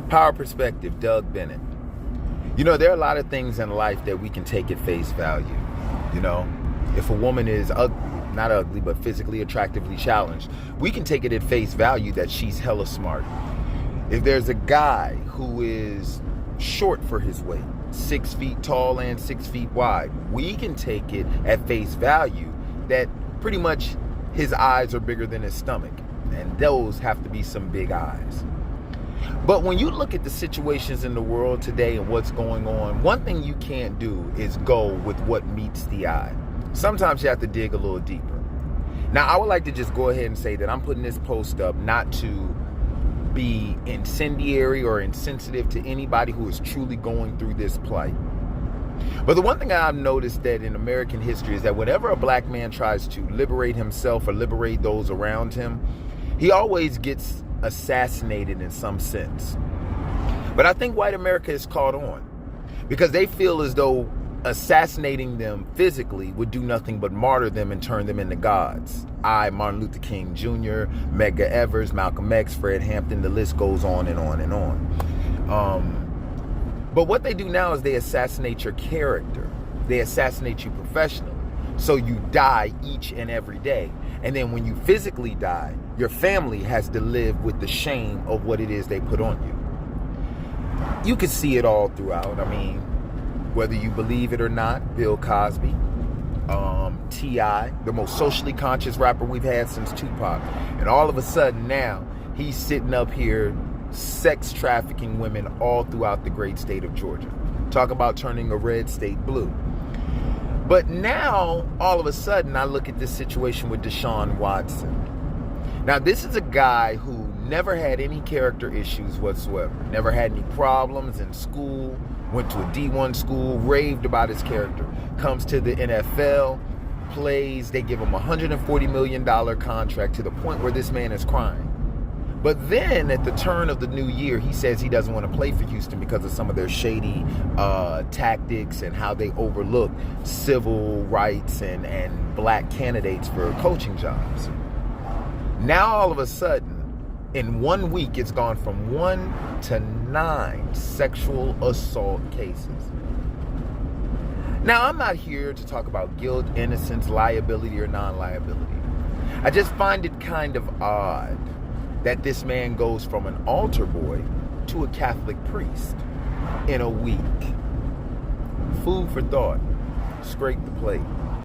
Power Perspective, Doug Bennett. You know, there are a lot of things in life that we can take at face value. You know, if a woman is not ugly, but physically attractively challenged, we can take it at face value that she's hella smart. If there's a guy who is short for his weight, 6 feet tall and 6 feet wide, we can take it at face value that pretty much his eyes are bigger than his stomach. And those have to be some big eyes. But when you look at the situations in the world today and what's going on, one thing you can't do is go with what meets the eye. Sometimes you have to dig a little deeper. Now, I would like to just go ahead and say that I'm putting this post up not to be incendiary or insensitive to anybody who is truly going through this plight. But the one thing I've noticed that in American history is that whenever a black man tries to liberate himself or liberate those around him, he always gets assassinated in some sense. But I think white America is caught on because they feel as though assassinating them physically would do nothing but martyr them and turn them into gods. Martin Luther King Jr., Medgar Evers, Malcolm X, Fred Hampton, the list goes on and on and on. But what they do now is they assassinate your character. They assassinate you professionally. So you die each and every day. And then when you physically die, your family has to live with the shame of what it is they put on you. You can see it all throughout. I mean, whether you believe it or not, Bill Cosby, T.I., the most socially conscious rapper we've had since Tupac. And all of a sudden now, he's sitting up here sex trafficking women all throughout the great state of Georgia. Talk about turning a red state blue. But now, all of a sudden, I look at this situation with DeShaun Watson. Now, this is a guy who never had any character issues whatsoever. Never had any problems in school. Went to a D1 school, raved about his character. Comes to the NFL, plays. They give him a $140 million contract to the point where this man is crying. But then at the turn of the new year, he says he doesn't want to play for Houston because of some of their shady tactics and how they overlook civil rights and black candidates for coaching jobs. Now, all of a sudden, in 1 week, it's gone from 1 to 9 sexual assault cases. Now, I'm not here to talk about guilt, innocence, liability, or non-liability. I just find it kind of odd that this man goes from an altar boy to a Catholic priest in a week. Food for thought. Scrape the plate.